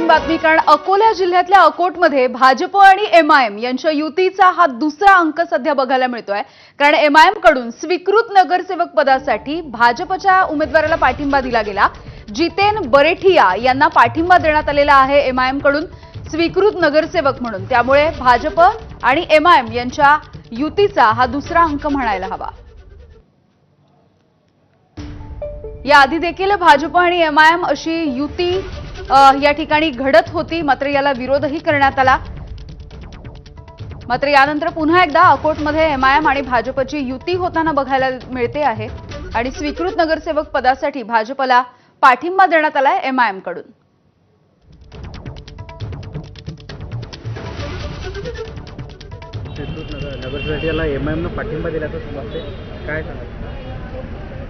महत्त्वाची बातमी, कारण अकोला जिल्ह्यातल्या अकोटमध्ये भाजप आणि एमआयएम यांच्या युतीचा हा दुसरा अंक सध्या बघायला मिळतोय। कारण एमआयएम कडून स्वीकृत नगरसेवक पदासाठी भाजपच्या उमेदवाराला पाठिंबा दिला गेला। जितेन बरेठिया यांना पाठिंबा देण्यात आलेला आहे एमआयएम कडून स्वीकृत नगरसेवक म्हणून। त्यामुळे भाजप आणि एमआयएम यांच्या युतीचा हा दुसरा अंक म्हणायला हवा। याआधी देखील भाजप आणि एमआयएम अशी युती या ठिकाणी घडत होती, मात्र याला विरोधही करण्यात आला। मात्र यानंतर पुन्हा एकदा अकोटमध्ये एमआयएम आणि भाजपची युती होताना बघायला मिळते आहे आणि स्वीकृत नगरसेवक पदासाठी भाजपला पाठिंबा देण्यात आलाय एमआयएम कडून। नगरसेवकाला एमआयएम ने पाठिंबा दिल्याचं समजते, काय सांगाल?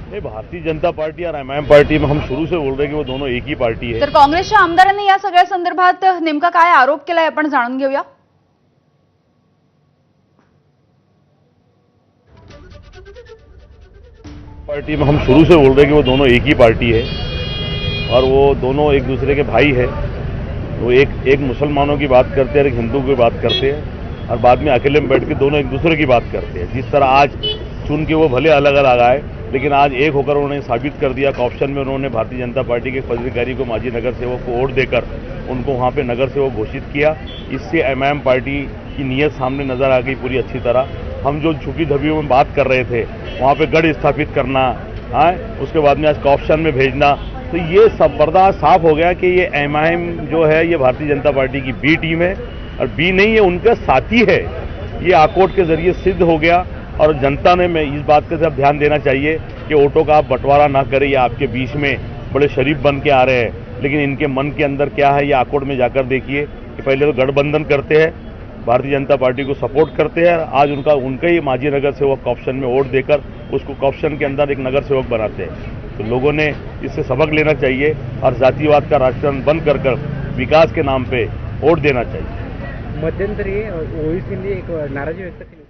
नहीं, भारतीय जनता पार्टी और एमआईएम पार्टी में हम शुरू से बोल रहे हैं कि वो दोनों एक ही पार्टी है। तर काँग्रेसच्या आमदारांनी या सगळ्या संदर्भात नेमका काय आरोप केलाय आपण जाणून घेऊया। पार्टी में हम शुरू से बोल रहे हैं कि वो दोनों एक ही पार्टी है और वो दोनों एक दूसरे के भाई है। वो एक मुसलमानों की बात करते हैं, एक हिंदू की बात करते हैं और बाद में अकेले में बैठ के दोनों एक दूसरे की बात करते हैं। जिस तरह आज चुन के वो भले अलग अलग आए, लेकिन आज एक होकर उन्होंने साबित कर दिया कि ऑप्शन में उन्होंने भारतीय जनता पार्टी के पदाधिकारी को, माजी नगर सेवक को वोट देकर उनको वहाँ पे नगर सेवक घोषित किया। इससे एमआईएम पार्टी की नीयत सामने नजर आ गई पूरी अच्छी तरह। हम जो झुकी धबियों में बात कर रहे थे, वहाँ पे गढ़ स्थापित करना, उसके बाद में आज ऑप्शन में भेजना, तो ये सब बर्दाश्त साफ हो गया कि ये एमआईएम जो है ये भारतीय जनता पार्टी की बी टीम है और बी नहीं, ये उनका साथी है। ये आकोट के जरिए सिद्ध हो गया और जनता ने में इस बात का ध्यान देना चाहिए कि वोटों का आप बंटवारा ना करें। ये आपके बीच में बड़े शरीफ बन के आ रहे हैं, लेकिन इनके मन के अंदर क्या है ये आकोट में जाकर देखिए कि पहले तो गठबंधन करते हैं, भारतीय जनता पार्टी को सपोर्ट करते हैं, आज उनका ही माजी नगर सेवक ऑप्शन में वोट देकर उसको ऑप्शन के अंदर एक नगर सेवक बनाते हैं। तो लोगों ने इससे सबक लेना चाहिए और जातिवाद का राजकारण बंद कर विकास के नाम पे वोट देना चाहिए। मध्यंतरी ओवैसींनी एक नाराजी व्यक्त केली होती।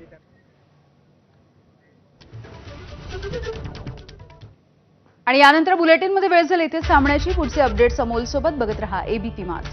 आणि यानंतर बुलेटिनमध्ये वेळ झाली इथे थांबण्याची। पुढचे अपडेट्स अमोल सोबत बघत रहा एबीपी माझा।